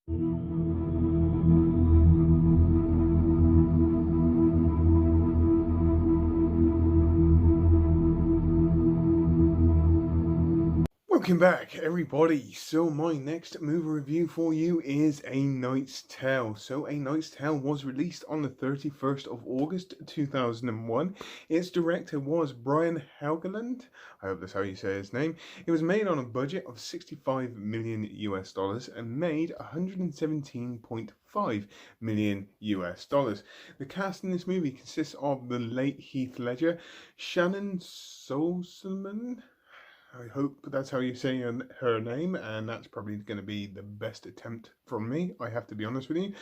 Welcome back, everybody. So my next movie review for you is A Knight's Tale. So A Knight's Tale was released on the 31st of August 2001. Its director was Brian Helgeland. I hope that's how you say his name. It was made on a budget of 65 million US dollars and made 117.5 million US dollars. The cast in this movie consists of the late Heath Ledger, Shannyn Sossamon. I hope that's how you say her name, and that's probably going to be the best attempt from me. I have to be honest with you.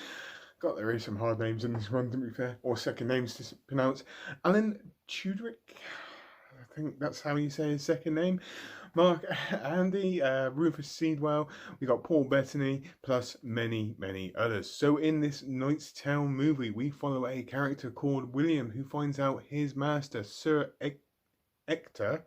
God, there is some hard names in this one, to be fair, or second names to pronounce. Alan Tudyk, I think that's how you say his second name. Mark, Andy, Rufus Sewell, we got Paul Bettany, plus many, many others. So in this Knight's Tale movie, we follow a character called William who finds out his master, Sir Ector,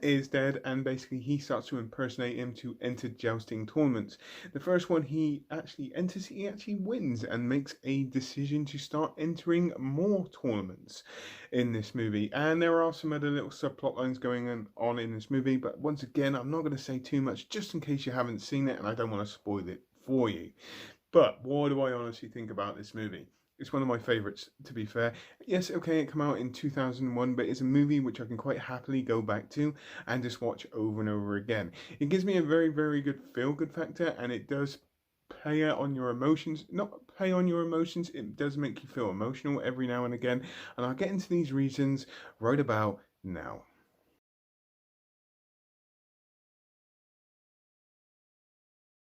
is dead, and basically he starts to impersonate him to enter jousting tournaments. The first one he actually enters, he actually wins and makes a decision to start entering more tournaments in this movie. And there are some other little subplot lines going on in this movie, but once again, I'm not going to say too much just in case you haven't seen it, and I don't want to spoil it for you. But what do I honestly think about this movie? It's one of my favourites, to be fair. Yes, okay, it came out in 2001, but it's a movie which I can quite happily go back to and just watch over and over again. It gives me a very, very good feel-good factor, and it does play out on your emotions. Not play on your emotions, it does make you feel emotional every now and again, and I'll get into these reasons right about now.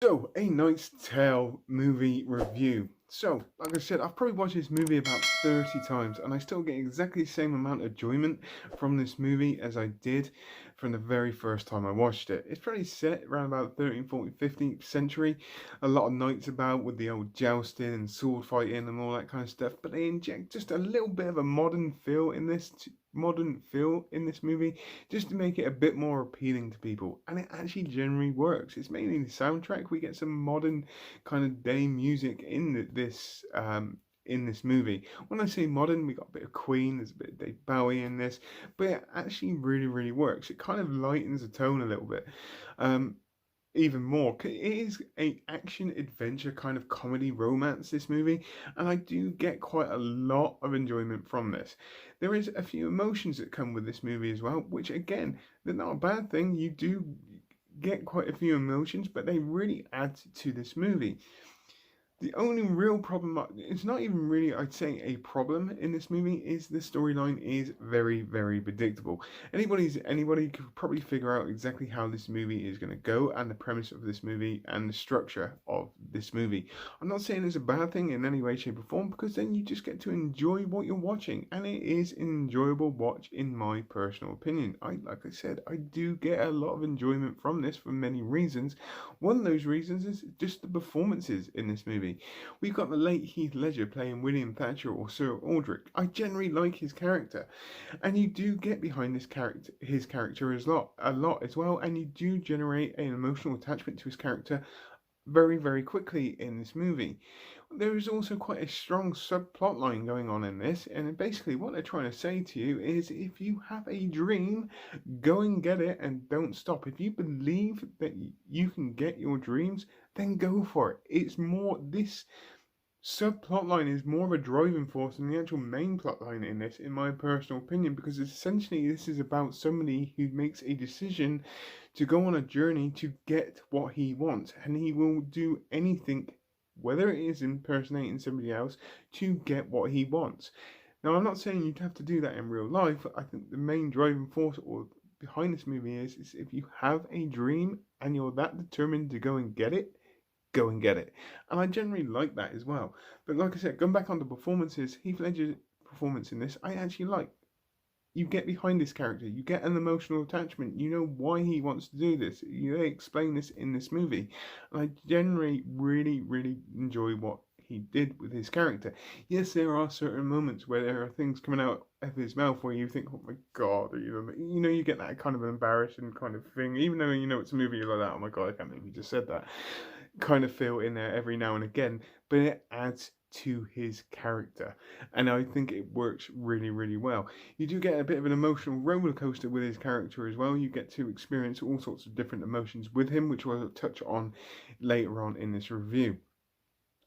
So, A Knight's Tale movie review. So, like I said, I've probably watched this movie about 30 times, and I still get exactly the same amount of enjoyment from this movie as I did from the very first time I watched it. It's probably set around about 13th, 14th, 15th century. A lot of knights about with the old jousting and sword fighting and all that kind of stuff, but they inject just a little bit of a modern feel in this movie just to make it a bit more appealing to people, and it actually generally works. It's mainly the soundtrack. We get some modern kind of day music in this movie. When I say modern, we got a bit of Queen, there's a bit of Dave Bowie in this, but it actually really, really works. It kind of lightens the tone a little bit. Even more. It is a action adventure kind of comedy romance, this movie, and I do get quite a lot of enjoyment from this. There is a few emotions that come with this movie as well, which again, they're not a bad thing. You do get quite a few emotions, but they really add to this movie. The only real problem, it's not even really, I'd say, a problem in this movie, is the storyline is very, very predictable. Anybody could probably figure out exactly how this movie is going to go, and the premise of this movie and the structure of this movie. I'm not saying it's a bad thing in any way, shape, or form, because then you just get to enjoy what you're watching, and it is an enjoyable watch in my personal opinion. Like I said, I do get a lot of enjoyment from this for many reasons. One of those reasons is just the performances in this movie. We've got the late Heath Ledger playing William Thatcher or Sir Aldrich. I generally like his character, and you do get behind his character a lot as well, and you do generate an emotional attachment to his character very, very quickly in this movie. There is also quite a strong subplot line going on in this, and basically what they're trying to say to you is if you have a dream, go and get it and don't stop. If you believe that you can get your dreams, then go for it. It's more, this subplot line is more of a driving force than the actual main plot line in this, in my personal opinion, because essentially this is about somebody who makes a decision to go on a journey to get what he wants, and he will do anything, whether it is impersonating somebody else, to get what he wants. Now, I'm not saying you'd have to do that in real life. I think the main driving force or behind this movie is if you have a dream and you're that determined to go and get it, go and get it. And I generally like that as well. But like I said, going back on the performances, Heath Ledger's performance in this, I actually like. You get behind this character, you get an emotional attachment, you know why he wants to do this. They explain this in this movie. And I generally really, really enjoy what he did with his character. Yes, there are certain moments where there are things coming out of his mouth where you think, oh my god, you get that kind of embarrassing kind of thing, even though you know it's a movie, you're like that, oh my god, I can't believe you just said that. kind of feel in there every now and again, but it adds to his character, and I think it works really, really well. You do get a bit of an emotional roller coaster with his character as well. You get to experience all sorts of different emotions with him, which we'll touch on later on in this review.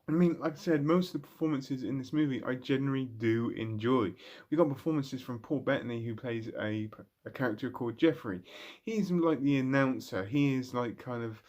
I mean, like I said, most of the performances in this movie I generally do enjoy. We got performances from Paul Bettany, who plays a character called Jeffrey. He's like the announcer. He is like kind of,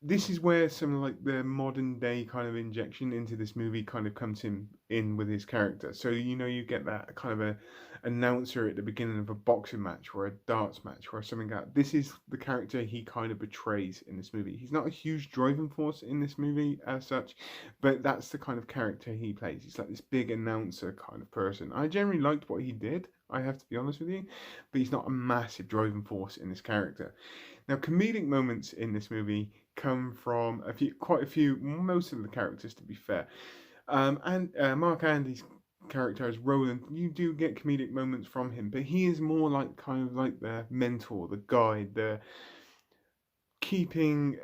this is where some like the modern day kind of injection into this movie kind of comes in with his character. So you get that kind of a announcer at the beginning of a boxing match or a darts match or something like that. This is the character he kind of betrays in this movie. He's not a huge driving force in this movie as such, but that's the kind of character he plays. He's like this big announcer kind of person. I generally liked what he did, I have to be honest with you, but he's not a massive driving force in this character. Now, comedic moments in this movie come from quite a few, most of the characters, to be fair. And Mark Andy's character as Roland, you do get comedic moments from him, but he is more like kind of like the mentor, the guide, the keeping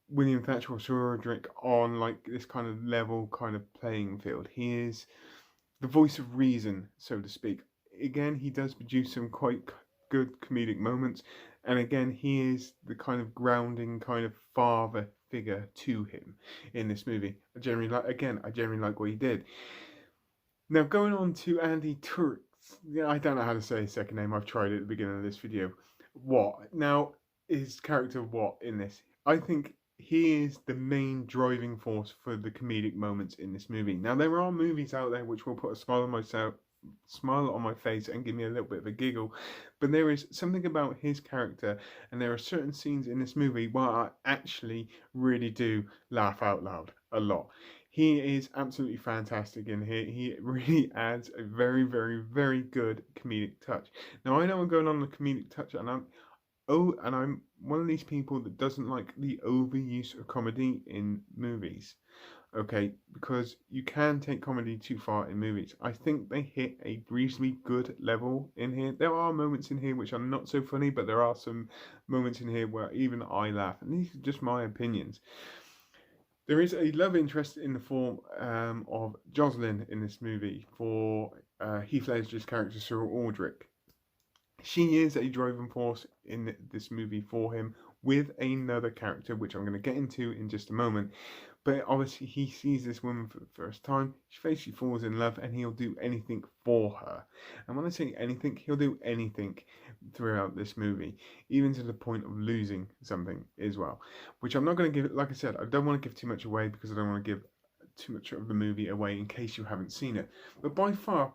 William Thatcher or Sir Roderick on like this kind of level kind of playing field. He is the voice of reason, so to speak. Again, he does produce some quite good comedic moments, and again, he is the kind of grounding kind of father figure to him in this movie. I generally like what he did. Now, going on to Andy Turks. Yeah, I don't know how to say his second name. I've tried it at the beginning of this video. What? Now, his character What in this? I think he is the main driving force for the comedic moments in this movie. Now, there are movies out there which will put a smile on my face and give me a little bit of a giggle, but there is something about his character, and there are certain scenes in this movie where I actually really do laugh out loud a lot. He is absolutely fantastic in here. He really adds a very, very, very good comedic touch. Now, I know I'm going on the comedic touch, and I'm one of these people that doesn't like the overuse of comedy in movies. Okay, because you can take comedy too far in movies. I think they hit a reasonably good level in here. There are moments in here which are not so funny, but there are some moments in here where even I laugh, and these are just my opinions. There is a love interest in the form of Jocelyn in this movie for Heath Ledger's character Sewell Aldrich. She is a driving force in this movie for him with another character, which I'm going to get into in just a moment. But obviously, he sees this woman for the first time. She basically falls in love, and he'll do anything for her. And when I say anything, he'll do anything throughout this movie, even to the point of losing something as well. Which I'm not going to give. Like I said, I don't want to give too much away because I don't want to give too much of the movie away in case you haven't seen it. But by far,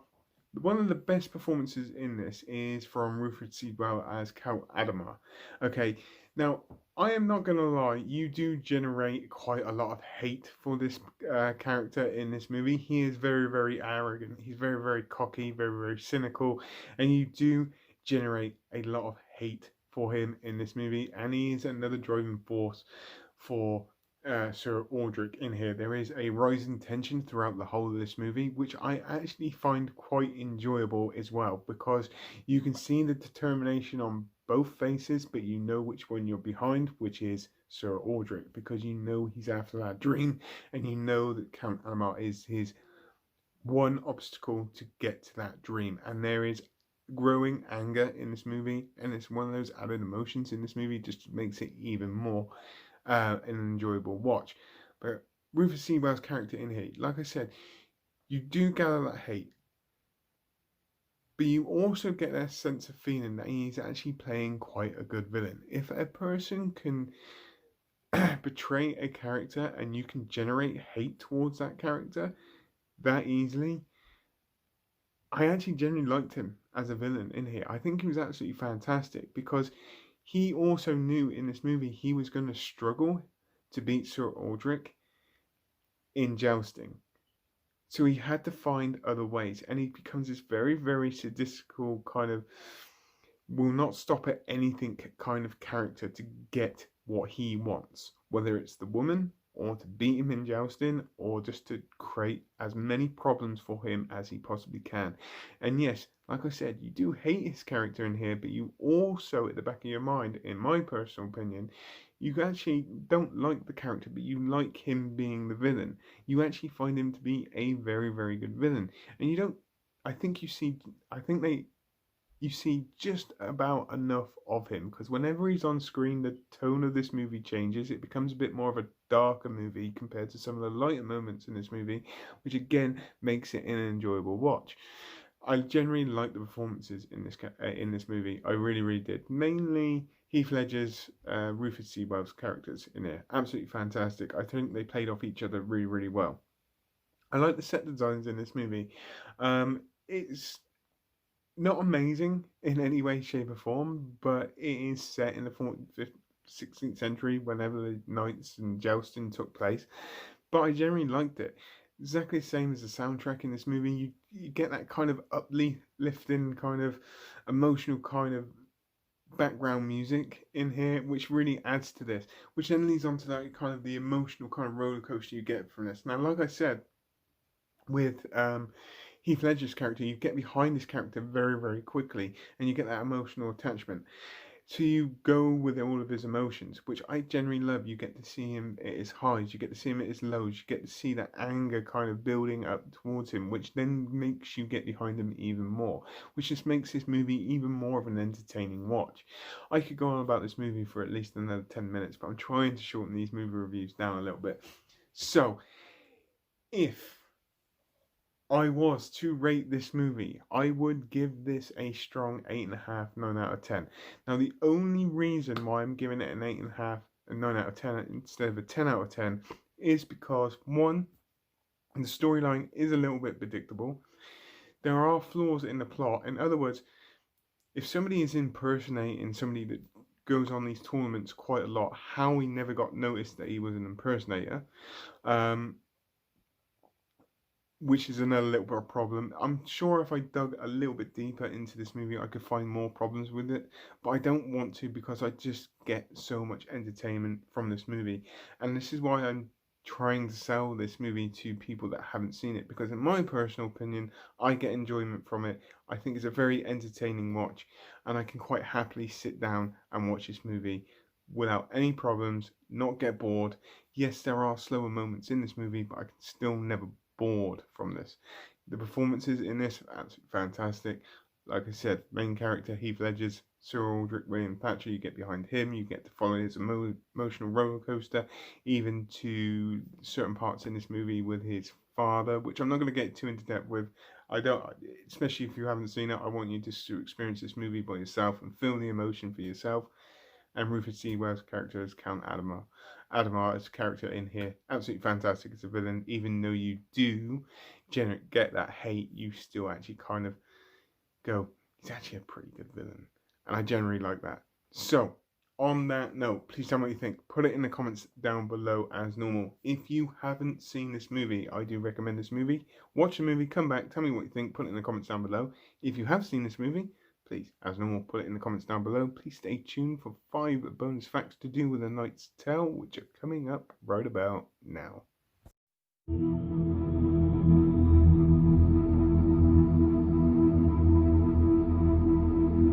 one of the best performances in this is from Rufus Sewell as Count Adamar. Okay, now I am not going to lie, you do generate quite a lot of hate for this character in this movie. He is very, very arrogant. He's very, very cocky, very, very cynical, and you do generate a lot of hate for him in this movie. And he is another driving force for Sir Aldrich in here. There is a rising tension throughout the whole of this movie, which I actually find quite enjoyable as well, because you can see the determination on both faces, but you know which one you're behind, which is Sir Aldrich, because you know he's after that dream, and you know that Count Adamar is his one obstacle to get to that dream. And there is growing anger in this movie, and it's one of those added emotions in this movie, just makes it even more an enjoyable watch. But Rufus Sewell's character in here, like I said, you do gather that hate, but you also get that sense of feeling that he's actually playing quite a good villain. If a person can betray a character and you can generate hate towards that character that easily, I actually genuinely liked him as a villain in here. I think he was absolutely fantastic because he also knew in this movie he was going to struggle to beat Sir Aldrich in jousting. So he had to find other ways, and he becomes this very, very sadistical kind of will not stop at anything kind of character to get what he wants, whether it's the woman or to beat him in jousting or just to create as many problems for him as he possibly can. And yes, like I said, you do hate his character in here, but you also, at the back of your mind, in my personal opinion, you actually don't like the character, but you like him being the villain. You actually find him to be a very, very good villain. And you don't, I think you see, I think they, you see just about enough of him because whenever he's on screen, the tone of this movie changes. It becomes a bit more of a darker movie compared to some of the lighter moments in this movie, which again makes it an enjoyable watch. I generally like the performances in this movie. I really, really did. Mainly Heath Ledger's Rufus Sewell's characters in it. Absolutely fantastic. I think they played off each other really, really well. I like the set designs in this movie. It's not amazing in any way, shape, or form, but it is set in the 14th, 16th century whenever the knights and jousting took place. But I generally liked it. Exactly the same as the soundtrack in this movie. You get that kind of uplifting, kind of emotional kind of background music in here, which really adds to this, which then leads on to that kind of the emotional kind of roller coaster you get from this. Now, like I said, with Heath Ledger's character, you get behind this character very, very quickly, and you get that emotional attachment. So you go with all of his emotions, which I generally love. You get to see him at his highs, you get to see him at his lows, you get to see that anger kind of building up towards him, which then makes you get behind him even more, which just makes this movie even more of an entertaining watch. I could go on about this movie for at least another 10 minutes, but I'm trying to shorten these movie reviews down a little bit. So, if I was to rate this movie, I would give this a strong 8.5, 9 out of 10. Now, the only reason why I'm giving it an 8.5 and 9 out of 10 instead of a 10 out of 10 is because, one, the storyline is a little bit predictable. There are flaws in the plot. In other words, if somebody is impersonating somebody that goes on these tournaments quite a lot, how he never got noticed that he was an impersonator, um, which is another little bit of problem. I'm sure if I dug a little bit deeper into this movie, I could find more problems with it, but I don't want to because I just get so much entertainment from this movie. And this is why I'm trying to sell this movie to people that haven't seen it because, in my personal opinion, I get enjoyment from it. I think it's a very entertaining watch, and I can quite happily sit down and watch this movie without any problems, not get bored. Yes, there are slower moments in this movie, but I can still never bored from this. The performances in this are absolutely fantastic. Like I said, main character Heath Ledger's Sir Aldrich William Thatcher. You get behind him. You get to follow his emotional roller coaster, even to certain parts in this movie with his father, which I'm not going to get too into depth with. I don't, especially if you haven't seen it. I want you just to experience this movie by yourself and feel the emotion for yourself. And Rufus Sewell's character as Count Adamar. Adamar's character in here, absolutely fantastic as a villain. Even though you do get that hate, you still actually kind of go, he's actually a pretty good villain. And I generally like that. So, on that note, please tell me what you think. Put it in the comments down below as normal. If you haven't seen this movie, I do recommend this movie. Watch the movie, come back, tell me what you think. Put it in the comments down below. If you have seen this movie, please, as normal, put it in the comments down below. Please stay tuned for 5 bonus facts to do with A Knight's Tale, which are coming up right about now.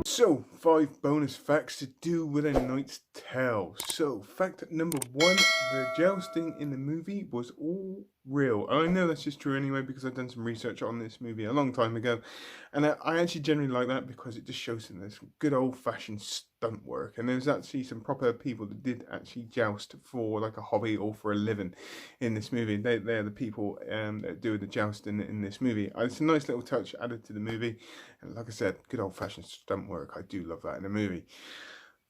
So, 5 bonus facts to do with A Knight's Tale. So, fact number 1, the jousting in the movie was all real. And I know that's just true anyway because I've done some research on this movie a long time ago. And I actually generally like that because it just shows some this good old-fashioned stunt work. And there's actually some proper people that did actually joust for like a hobby or for a living in this movie. They're the people that do the jousting in this movie. It's a nice little touch added to the movie. And like I said, good old-fashioned stunt work. I do love that in a movie.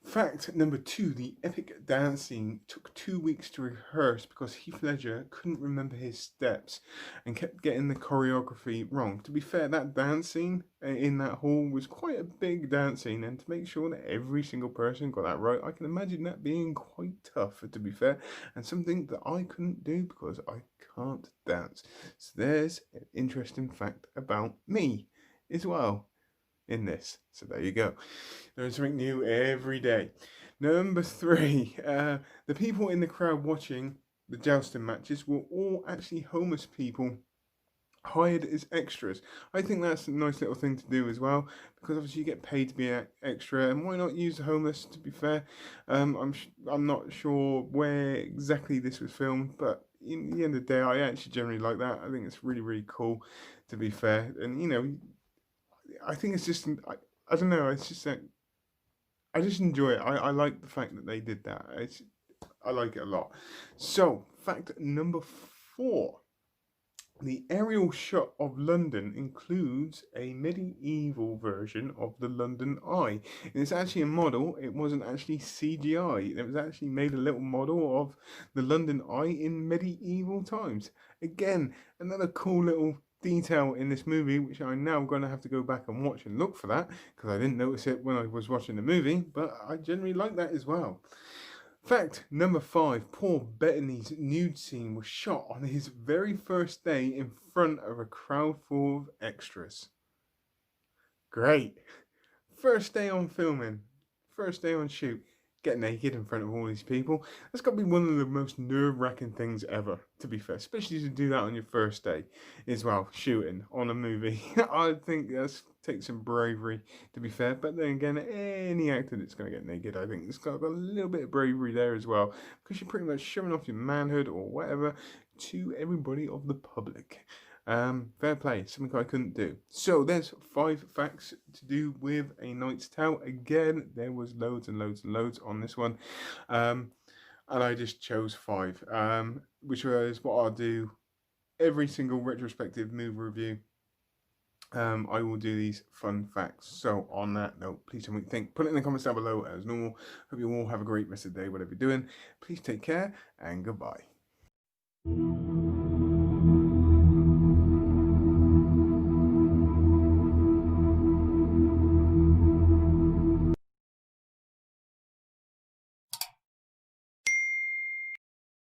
Fact number 2, the epic dance scene took 2 weeks to rehearse because Heath Ledger couldn't remember his steps and kept getting the choreography wrong. To be fair, that dance scene in that hall was quite a big dance scene, and to make sure that every single person got that right, I can imagine that being quite tough, to be fair, and something that I couldn't do because I can't dance. So there's an interesting fact about me as well in this. So there you go. There's something new every day. Number 3, the people in the crowd watching the jousting matches were all actually homeless people hired as extras. I think that's a nice little thing to do as well, because obviously you get paid to be an extra, and why not use the homeless? To be fair, I'm not sure where exactly this was filmed, but in the end of the day, I actually generally like that. I think it's really really cool, to be fair, and I think it's just I don't know, it's just that I just enjoy it. I like the fact that they did that. I like it a lot. So fact number 4. The aerial shot of London includes a medieval version of the London Eye. And it's actually a model, it wasn't actually CGI. It was actually made a little model of the London Eye in medieval times. Again, another cool little detail in this movie, which I'm now going to have to go back and watch and look for that, because I didn't notice it when I was watching the movie, but I generally like that as well. Fact number 5. Poor Bettany's nude scene was shot on his very first day in front of a crowd full of extras. Great. First day on filming, first day on shoot, get naked in front of all these people. That's got to be one of the most nerve-wracking things ever, to be fair, especially to do that on your first day as well, shooting on a movie. I think that's takes some bravery, to be fair, but then again, any actor that's going to get naked, I think it's got a little bit of bravery there as well, because you're pretty much showing off your manhood or whatever to everybody of the public. Fair play, something I couldn't do. So there's 5 facts to do with A Knight's Tale. Again, there was loads and loads and loads on this one, and I just chose 5, which was what I'll do every single retrospective movie review. I will do these fun facts. So on that note, please tell me what you think. Put it in the comments down below as normal. Hope you all have a great rest of the day, whatever you're doing. Please take care and goodbye.